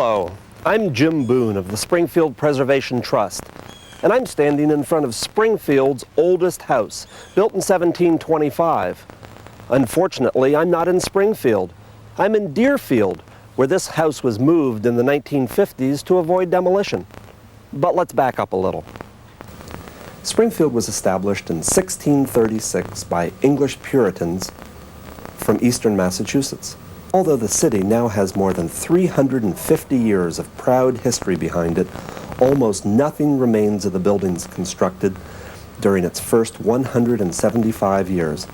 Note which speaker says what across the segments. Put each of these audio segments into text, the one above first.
Speaker 1: Hello, I'm Jim Boone of the Springfield Preservation Trust, and I'm standing in front of Springfield's oldest house, built in 1725. Unfortunately, I'm not in Springfield. I'm in Deerfield, where this house was moved in the 1950s to avoid demolition. But let's back up a little. Springfield was established in 1636 by English Puritans from eastern Massachusetts. Although the city now has more than 350 years of proud history behind it, almost nothing remains of the buildings constructed during its first 175 years,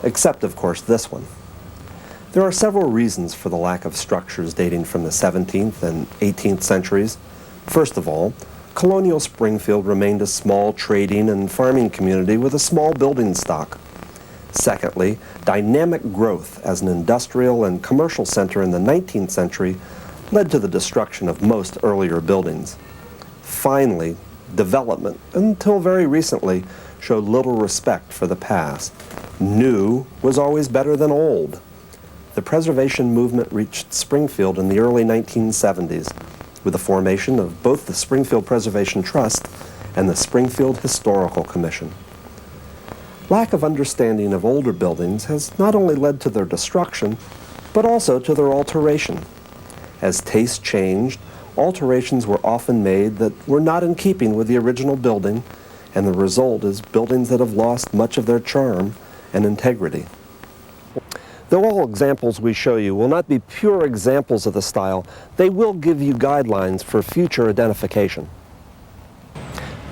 Speaker 1: except, of course, this one. There are several reasons for the lack of structures dating from the 17th and 18th centuries. First of all, colonial Springfield remained a small trading and farming community with a small building stock. Secondly, dynamic growth as an industrial and commercial center in the 19th century led to the destruction of most earlier buildings. Finally, development, until very recently, showed little respect for the past. New was always better than old. The preservation movement reached Springfield in the early 1970s with the formation of both the Springfield Preservation Trust and the Springfield Historical Commission. Lack of understanding of older buildings has not only led to their destruction, but also to their alteration. As tastes changed, alterations were often made that were not in keeping with the original building, and the result is buildings that have lost much of their charm and integrity. Though all examples we show you will not be pure examples of the style, they will give you guidelines for future identification.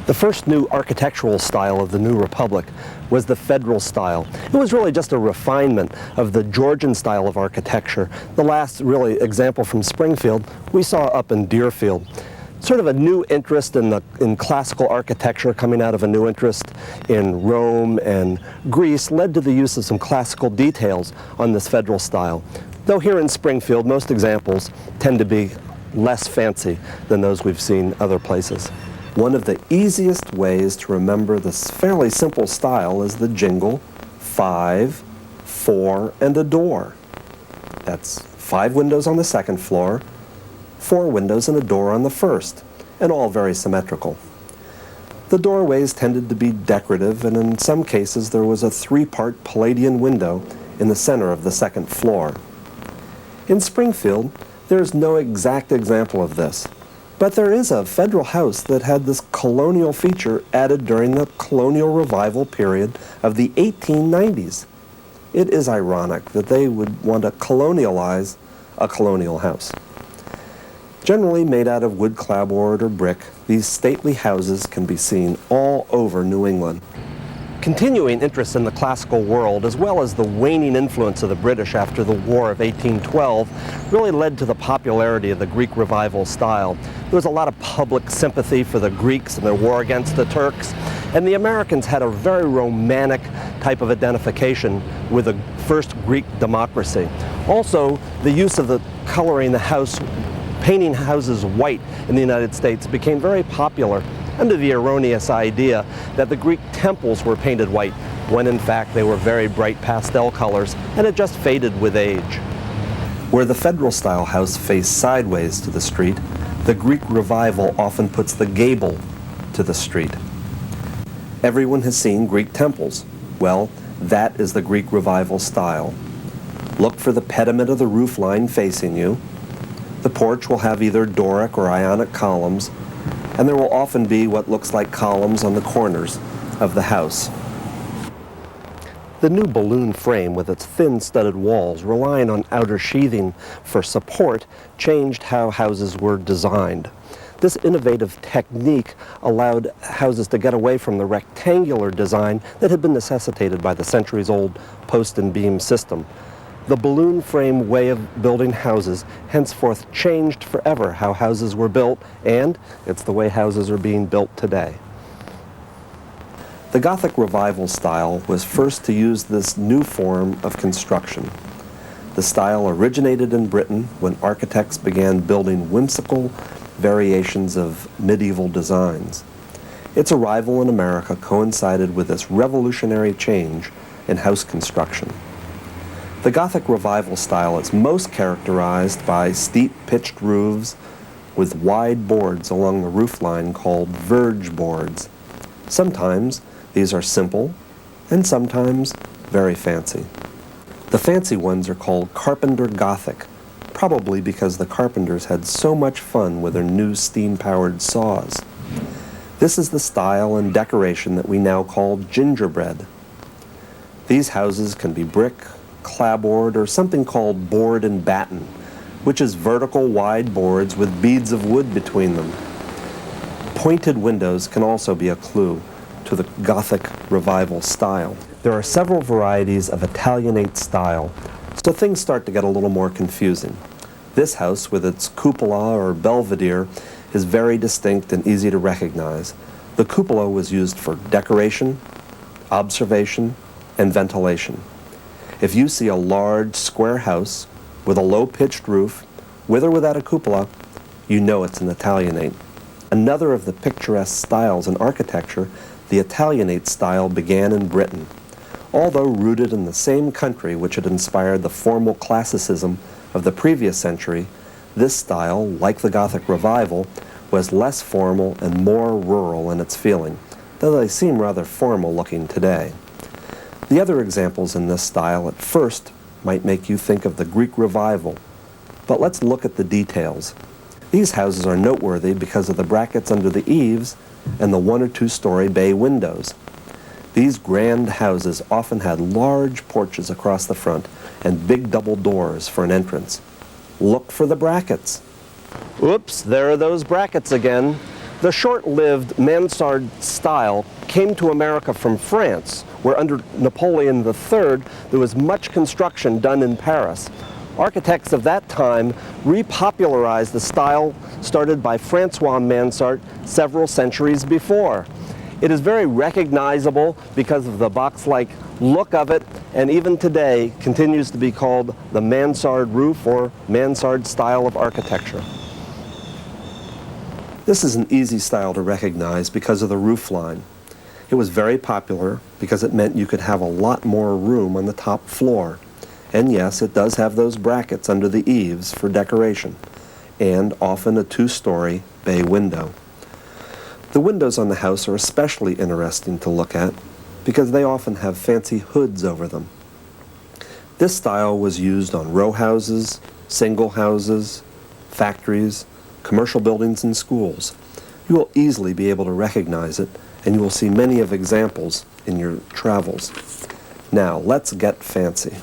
Speaker 1: The first new architectural style of the New Republic was the Federal style. It was really just a refinement of the Georgian style of architecture. The last really example from Springfield we saw up in Deerfield. Sort of a new interest in classical architecture coming out of a new interest in Rome and Greece led to the use of some classical details on this Federal style. Though here in Springfield, most examples tend to be less fancy than those we've seen other places. One of the easiest ways to remember this fairly simple style is the jingle 5, 4, and a door. That's 5 windows on the second floor, 4 windows and a door on the first, and all very symmetrical. The doorways tended to be decorative, and in some cases there was a 3-part Palladian window in the center of the second floor. In Springfield, there is no exact example of this, but there is a Federal house that had this colonial feature added during the colonial revival period of the 1890s. It is ironic that they would want to colonialize a colonial house. Generally made out of wood clapboard or brick, these stately houses can be seen all over New England. Continuing interest in the classical world, as well as the waning influence of the British after the War of 1812, really led to the popularity of the Greek Revival style. There was a lot of public sympathy for the Greeks and their war against the Turks, and the Americans had a very romantic type of identification with the first Greek democracy. Also, the use of the coloring the house, painting houses white in the United States became very popular under the erroneous idea that the Greek temples were painted white, when in fact they were very bright pastel colors, and it just faded with age. Where the Federal style house faced sideways to the street, the Greek Revival often puts the gable to the street. Everyone has seen Greek temples. Well, that is the Greek Revival style. Look for the pediment of the roof line facing you. The porch will have either Doric or Ionic columns, and there will often be what looks like columns on the corners of the house. The new balloon frame with its thin studded walls relying on outer sheathing for support changed how houses were designed. This innovative technique allowed houses to get away from the rectangular design that had been necessitated by the centuries-old post and beam system. The balloon frame way of building houses henceforth changed forever how houses were built, and it's the way houses are being built today. The Gothic Revival style was first to use this new form of construction. The style originated in Britain when architects began building whimsical variations of medieval designs. Its arrival in America coincided with this revolutionary change in house construction. The Gothic Revival style is most characterized by steep pitched roofs, with wide boards along the roofline called verge boards. Sometimes these are simple, and sometimes very fancy. The fancy ones are called Carpenter Gothic, probably because the carpenters had so much fun with their new steam-powered saws. This is the style and decoration that we now call gingerbread. These houses can be brick, clapboard, or something called board and batten, which is vertical wide boards with beads of wood between them. Pointed windows can also be a clue to the Gothic Revival style. There are several varieties of Italianate style, so things start to get a little more confusing. This house, with its cupola or belvedere, is very distinct and easy to recognize. The cupola was used for decoration, observation, and ventilation. If you see a large square house with a low-pitched roof, with or without a cupola, you know it's an Italianate. Another of the picturesque styles in architecture, the Italianate style began in Britain. Although rooted in the same country which had inspired the formal classicism of the previous century, this style, like the Gothic Revival, was less formal and more rural in its feeling, though they seem rather formal looking today. The other examples in this style at first might make you think of the Greek Revival, but let's look at the details. These houses are noteworthy because of the brackets under the eaves and the 1 or 2 story bay windows. These grand houses often had large porches across the front and big double doors for an entrance. Look for the brackets. Oops, there are those brackets again. The short-lived mansard style came to America from France, where under Napoleon III there was much construction done in Paris. Architects of that time repopularized the style started by Francois Mansart several centuries before. It is very recognizable because of the box-like look of it, and even today continues to be called the mansard roof or mansard style of architecture. This is an easy style to recognize because of the roof line. It was very popular because it meant you could have a lot more room on the top floor. And yes, it does have those brackets under the eaves for decoration, and often a 2-story bay window. The windows on the house are especially interesting to look at because they often have fancy hoods over them. This style was used on row houses, single houses, factories, commercial buildings, and schools. You will easily be able to recognize it, and you will see many of examples in your travels. Now, let's get fancy.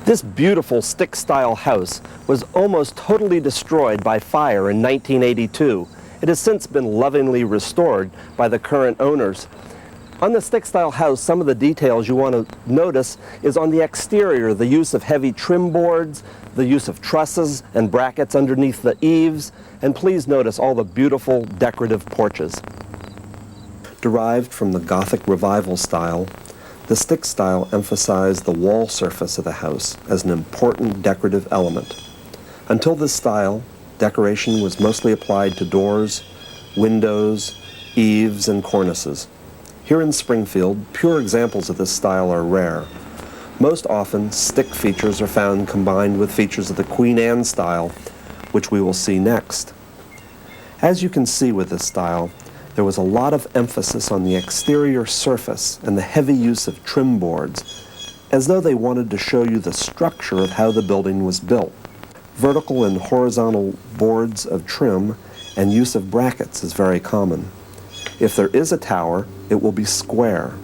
Speaker 1: This beautiful stick-style house was almost totally destroyed by fire in 1982. It has since been lovingly restored by the current owners. On the stick-style house, some of the details you want to notice is on the exterior, the use of heavy trim boards, the use of trusses and brackets underneath the eaves, and please notice all the beautiful decorative porches. Derived from the Gothic Revival style, the stick style emphasized the wall surface of the house as an important decorative element. Until this style, decoration was mostly applied to doors, windows, eaves, and cornices. Here in Springfield, pure examples of this style are rare. Most often, stick features are found combined with features of the Queen Anne style, which we will see next. As you can see with this style, there was a lot of emphasis on the exterior surface and the heavy use of trim boards, as though they wanted to show you the structure of how the building was built. Vertical and horizontal boards of trim and use of brackets is very common. If there is a tower, it will be square.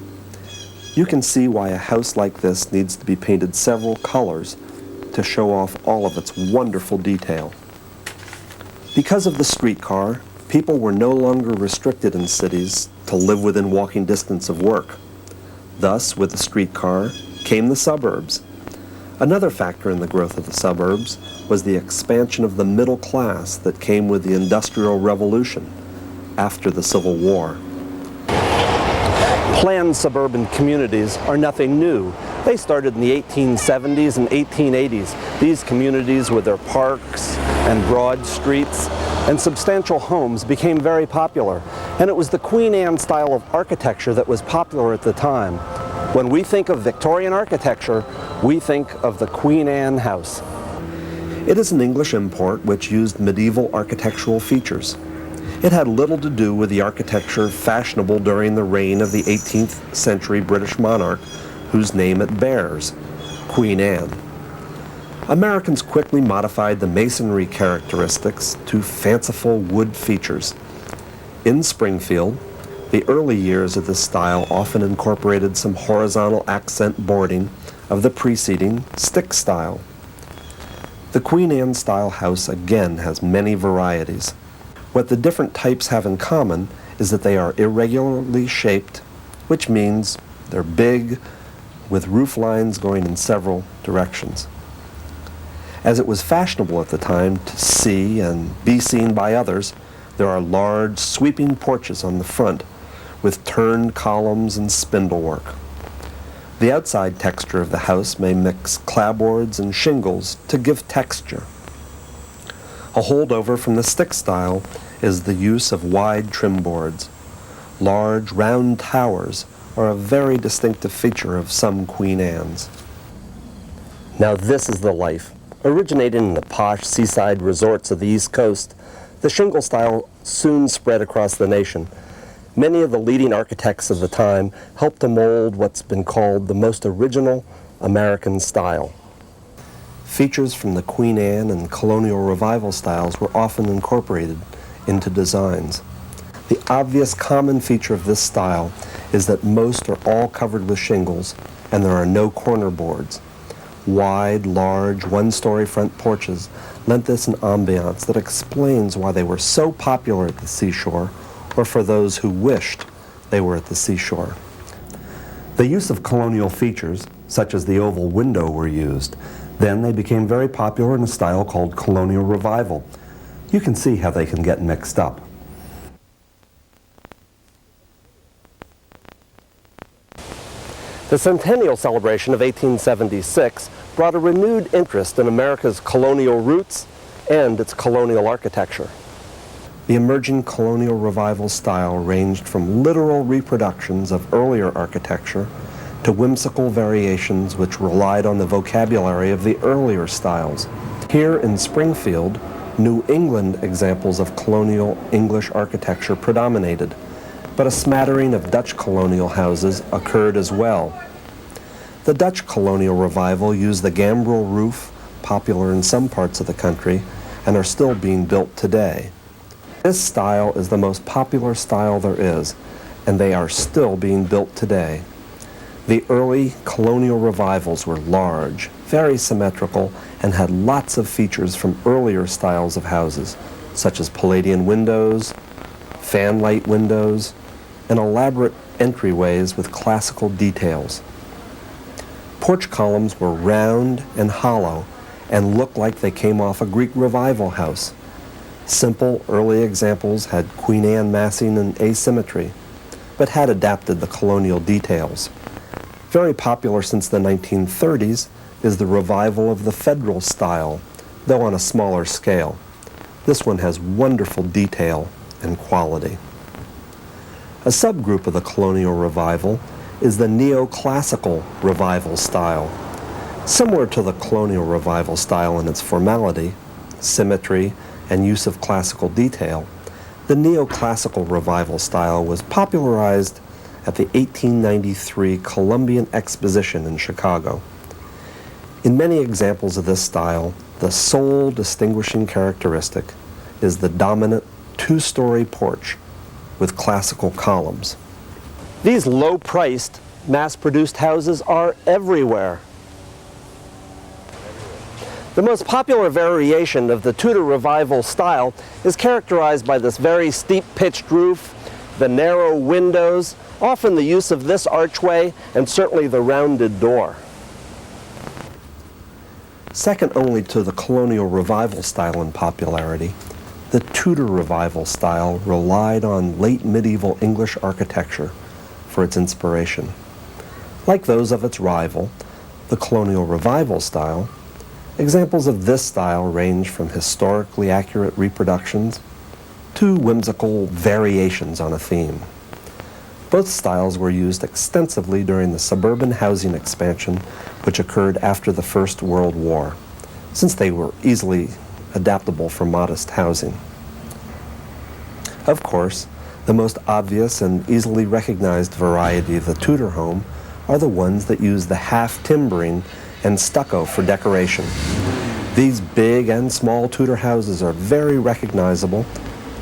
Speaker 1: You can see why a house like this needs to be painted several colors to show off all of its wonderful detail. Because of the streetcar, people were no longer restricted in cities to live within walking distance of work. Thus, with the streetcar came the suburbs. Another factor in the growth of the suburbs was the expansion of the middle class that came with the Industrial Revolution after the Civil War. Planned suburban communities are nothing new. They started in the 1870s and 1880s. These communities with their parks and broad streets and substantial homes became very popular. And it was the Queen Anne style of architecture that was popular at the time. When we think of Victorian architecture, we think of the Queen Anne house. It is an English import which used medieval architectural features. It had little to do with the architecture fashionable during the reign of the 18th century British monarch, whose name it bears, Queen Anne. Americans quickly modified the masonry characteristics to fanciful wood features. In Springfield, the early years of this style often incorporated some horizontal accent boarding of the preceding stick style. The Queen Anne style house again has many varieties. What the different types have in common is that they are irregularly shaped, which means they're big, with roof lines going in several directions. As it was fashionable at the time to see and be seen by others, there are large sweeping porches on the front with turned columns and spindlework. The outside texture of the house may mix clapboards and shingles to give texture. A holdover from the stick style is the use of wide trim boards. Large, round towers are a very distinctive feature of some Queen Anne's. Now this is the life. Originating in the posh seaside resorts of the East Coast, the shingle style soon spread across the nation. Many of the leading architects of the time helped to mold what's been called the most original American style. Features from the Queen Anne and Colonial Revival styles were often incorporated into designs. The obvious common feature of this style is that most are all covered with shingles and there are no corner boards. Wide, large, one-story front porches lent this an ambiance that explains why they were so popular at the seashore, or for those who wished they were at the seashore. The use of colonial features, such as the oval window, were used. Then they became very popular in a style called Colonial Revival. You can see how they can get mixed up. The centennial celebration of 1876 brought a renewed interest in America's colonial roots and its colonial architecture. The emerging Colonial Revival style ranged from literal reproductions of earlier architecture to whimsical variations which relied on the vocabulary of the earlier styles. Here in Springfield, New England examples of colonial English architecture predominated, but a smattering of Dutch colonial houses occurred as well. The Dutch Colonial Revival used the gambrel roof, popular in some parts of the country, and are still being built today. This style is the most popular style there is, and they are still being built today. The early colonial revivals were large, very symmetrical, and had lots of features from earlier styles of houses, such as Palladian windows, fanlight windows, and elaborate entryways with classical details. Porch columns were round and hollow and looked like they came off a Greek revival house. Simple early examples had Queen Anne massing and asymmetry, but had adapted the colonial details. Very popular since the 1930s is the revival of the federal style, though on a smaller scale. This one has wonderful detail and quality. A subgroup of the Colonial Revival is the neoclassical revival style. Similar to the Colonial Revival style in its formality, symmetry, and use of classical detail, the neoclassical revival style was popularized at the 1893 Columbian Exposition in Chicago. In many examples of this style, the sole distinguishing characteristic is the dominant two-story porch with classical columns. These low-priced, mass-produced houses are everywhere. The most popular variation of the Tudor Revival style is characterized by this very steep pitched roof, the narrow windows, often the use of this archway, and certainly the rounded door. Second only to the Colonial Revival style in popularity, the Tudor Revival style relied on late medieval English architecture for its inspiration. Like those of its rival, the Colonial Revival style, examples of this style range from historically accurate reproductions to whimsical variations on a theme. Both styles were used extensively during the suburban housing expansion which occurred after the First World War. since they were easily adaptable for modest housing. Of course, the most obvious and easily recognized variety of the Tudor home are the ones that use the half timbering and stucco for decoration. These big and small Tudor houses are very recognizable,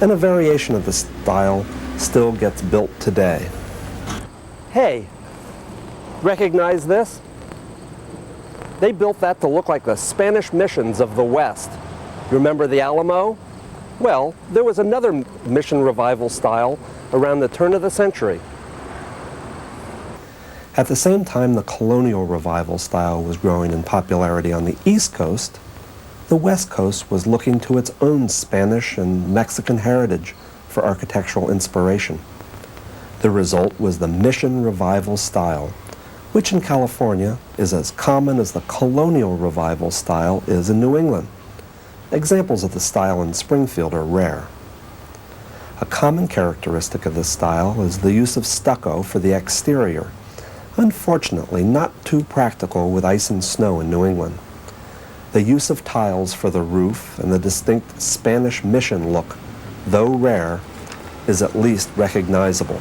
Speaker 1: and a variation of the style still gets built today. Hey, recognize this? They built that to look like the Spanish missions of the West. You remember the Alamo? Well, there was another mission revival style around the turn of the century. At the same time the colonial revival style was growing in popularity on the East Coast, the West Coast was looking to its own Spanish and Mexican heritage for architectural inspiration. The result was the mission revival style, which in California is as common as the colonial revival style is in New England. Examples of the style in Springfield are rare. A common characteristic of this style is the use of stucco for the exterior, unfortunately not too practical with ice and snow in New England. The use of tiles for the roof and the distinct Spanish mission look, though rare, is at least recognizable.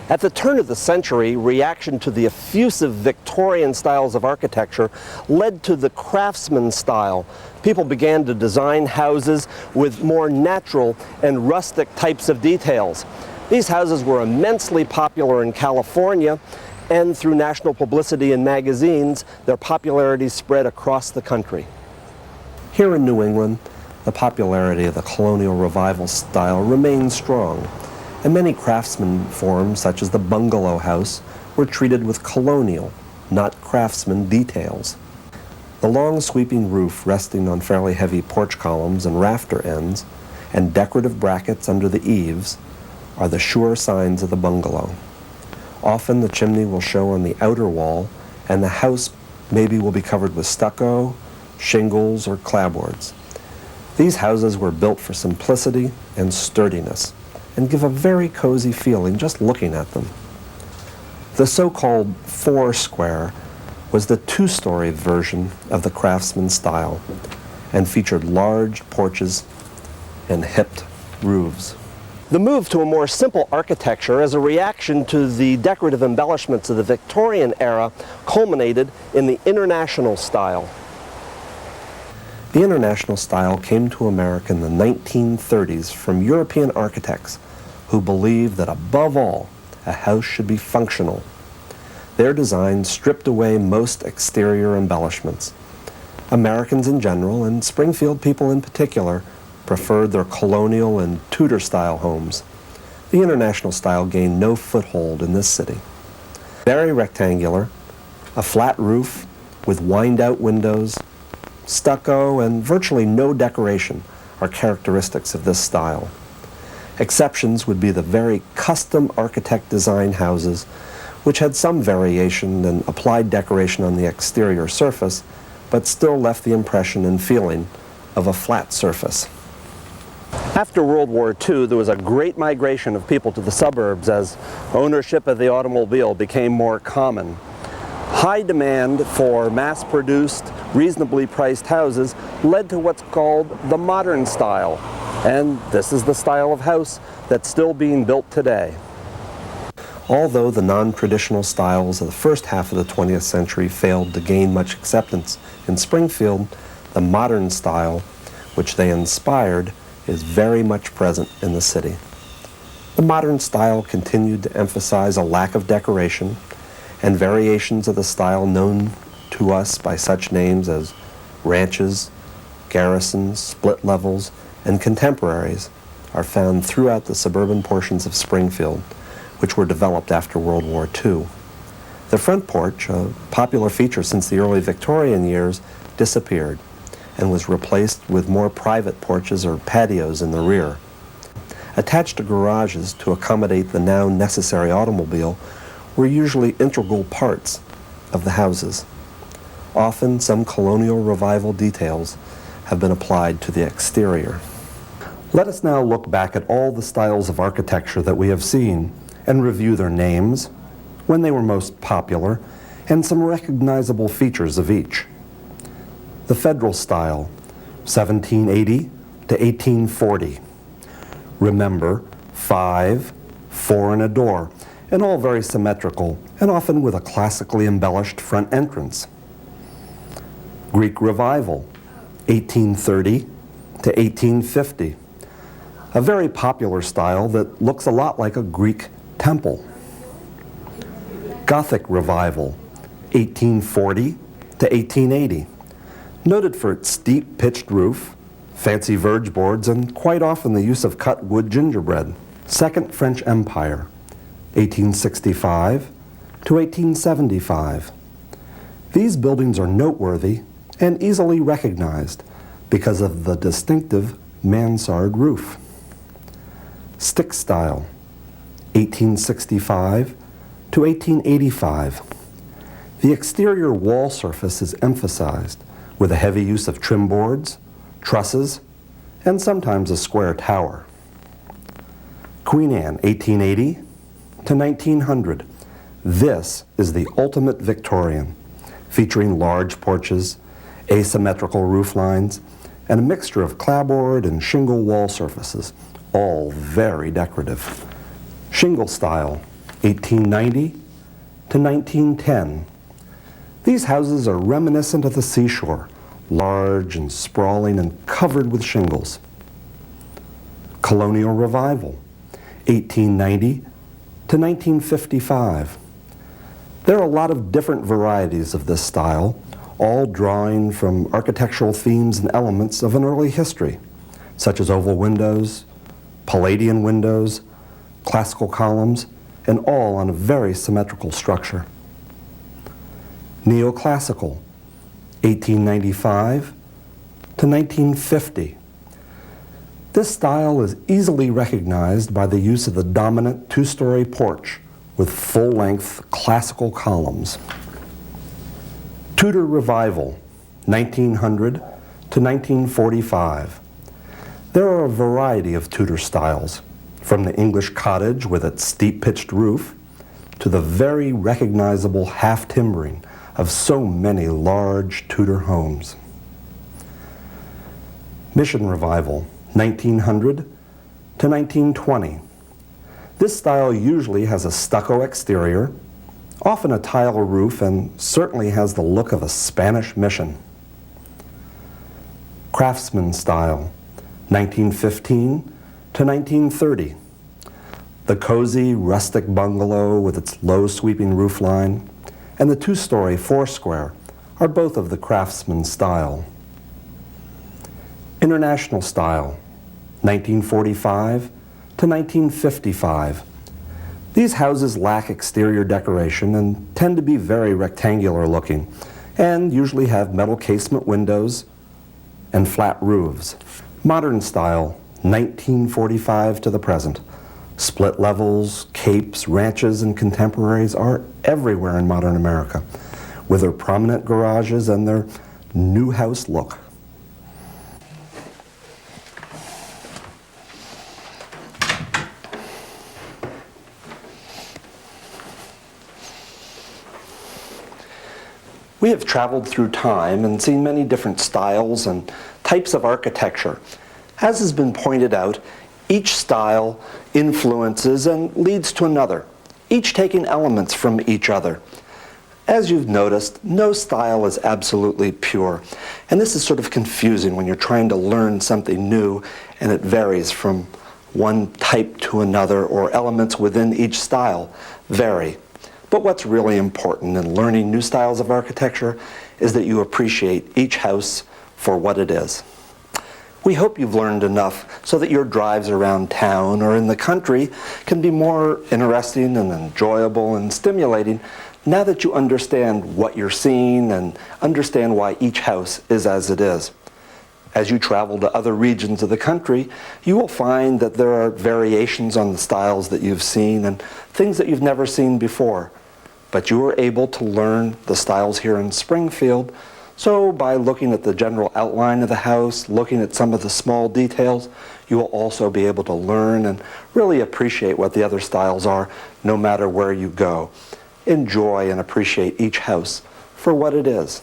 Speaker 1: At the turn of the century, reaction to the effusive Victorian styles of architecture led to the craftsman style. People began to design houses with more natural and rustic types of details. These houses were immensely popular in California, and through national publicity in magazines, their popularity spread across the country. Here in New England, the popularity of the colonial revival style remained strong, and many craftsman forms, such as the bungalow house, were treated with colonial, not craftsman details. The long sweeping roof resting on fairly heavy porch columns and rafter ends, and decorative brackets under the eaves, are the sure signs of the bungalow. Often the chimney will show on the outer wall, and the house maybe will be covered with stucco, shingles, or clapboards. These houses were built for simplicity and sturdiness, and give a very cozy feeling just looking at them. The so-called four-square was the two-story version of the craftsman style and featured large porches and hipped roofs. The move to a more simple architecture as a reaction to the decorative embellishments of the Victorian era culminated in the international style. The international style came to America in the 1930s from European architects who believed that above all, a house should be functional. Their design stripped away most exterior embellishments. Americans in general, and Springfield people in particular, preferred their colonial and Tudor-style homes. The international style gained no foothold in this city. Very rectangular, a flat roof with wind-out windows, stucco, and virtually no decoration are characteristics of this style. Exceptions would be the very custom architect design houses, which had some variation and applied decoration on the exterior surface, but still left the impression and feeling of a flat surface. After World War II, there was a great migration of people to the suburbs as ownership of the automobile became more common. High demand for mass-produced, reasonably priced houses led to what's called the modern style. And this is the style of house that's still being built today. Although the non-traditional styles of the first half of the 20th century failed to gain much acceptance in Springfield, the modern style, which they inspired, is very much present in the city. The modern style continued to emphasize a lack of decoration, and variations of the style known to us by such names as ranches, garrisons, split levels, and contemporaries are found throughout the suburban portions of Springfield, which were developed after World War II. The front porch, a popular feature since the early Victorian years, disappeared and was replaced with more private porches or patios in the rear. Attached to garages to accommodate the now necessary automobile were usually integral parts of the houses. Often some colonial revival details have been applied to the exterior. Let us now look back at all the styles of architecture that we have seen and review their names, when they were most popular, and some recognizable features of each.
Speaker 2: The Federal style, 1780 to 1840. Remember, 5, 4 and a door, and all very symmetrical, and often with a classically embellished front entrance. Greek Revival, 1830 to 1850. A very popular style that looks a lot like a Greek temple. Gothic Revival, 1840 to 1880. Noted for its steep pitched roof, fancy verge boards, and quite often the use of cut wood gingerbread. Second French Empire, 1865 to 1875. These buildings are noteworthy and easily recognized because of the distinctive mansard roof. Stick style, 1865 to 1885. The exterior wall surface is emphasized with a heavy use of trim boards, trusses, and sometimes a square tower. Queen Anne, 1880 to 1900. This is the ultimate Victorian, featuring large porches, asymmetrical roof lines, and a mixture of clapboard and shingle wall surfaces, all very decorative. Shingle style, 1890 to 1910. These houses are reminiscent of the seashore, large and sprawling and covered with shingles. Colonial Revival, 1890 to 1955. There are a lot of different varieties of this style, all drawing from architectural themes and elements of an early history, such as oval windows, Palladian windows, classical columns, and all on a very symmetrical structure. Neoclassical, 1895 to 1950. This style is easily recognized by the use of the dominant two-story porch with full-length classical columns. Tudor Revival, 1900 to 1945. There are a variety of Tudor styles, from the English cottage with its steep pitched roof to the very recognizable half-timbering of so many large Tudor homes. Mission Revival, 1900 to 1920. This style usually has a stucco exterior, often a tile roof, and certainly has the look of a Spanish mission. Craftsman style, 1915 to 1930. The cozy, rustic bungalow with its low sweeping roof line and the two-story four-square are both of the Craftsman style. International style, 1945 to 1955. These houses lack exterior decoration and tend to be very rectangular looking and usually have metal casement windows and flat roofs. Modern style, 1945 to the present. Split levels, capes, ranches, and contemporaries are everywhere in modern America, with their prominent garages and their new house look. We have traveled through time and seen many different styles and types of architecture. As has been pointed out, each style influences and leads to another, each taking elements from each other. As you've noticed, no style is absolutely pure, and this is sort of confusing when you're trying to learn something new and it varies from one type to another, or elements within each style vary. But what's really important in learning new styles of architecture is that you appreciate each house for what it is. We hope you've learned enough so that your drives around town or in the country can be more interesting and enjoyable and stimulating now that you understand what you're seeing and understand why each house is as it is. As you travel to other regions of the country, you will find that there are variations on the styles that you've seen and things that you've never seen before. But you were able to learn the styles here in Springfield. So by looking at the general outline of the house, looking at some of the small details, you will also be able to learn and really appreciate what the other styles are no matter where you go. Enjoy and appreciate each house for what it is.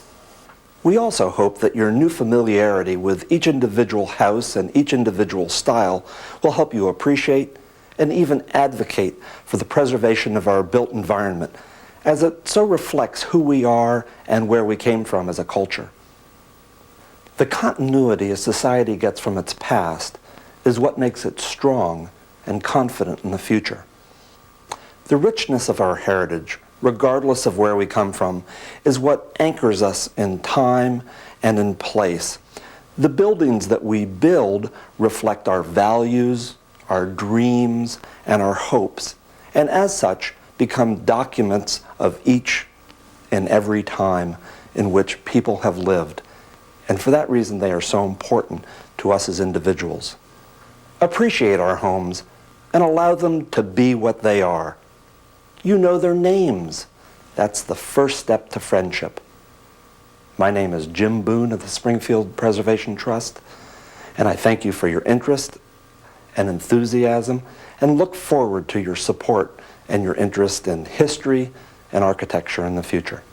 Speaker 2: We also hope that your new familiarity with each individual house and each individual style will help you appreciate and even advocate for the preservation of our built environment, as it so reflects who we are and where we came from as a culture. The continuity a society gets from its past is what makes it strong and confident in the future. The richness of our heritage, regardless of where we come from, is what anchors us in time and in place. The buildings that we build reflect our values, our dreams, and our hopes, and as such become documents of each and every time in which people have lived. And for that reason, they are so important to us as individuals. Appreciate our homes and allow them to be what they are. You know their names. That's the first step to friendship. My name is Jim Boone of the Springfield Preservation Trust, and I thank you for your interest and enthusiasm, and look forward to your support and your interest in history and architecture in the future.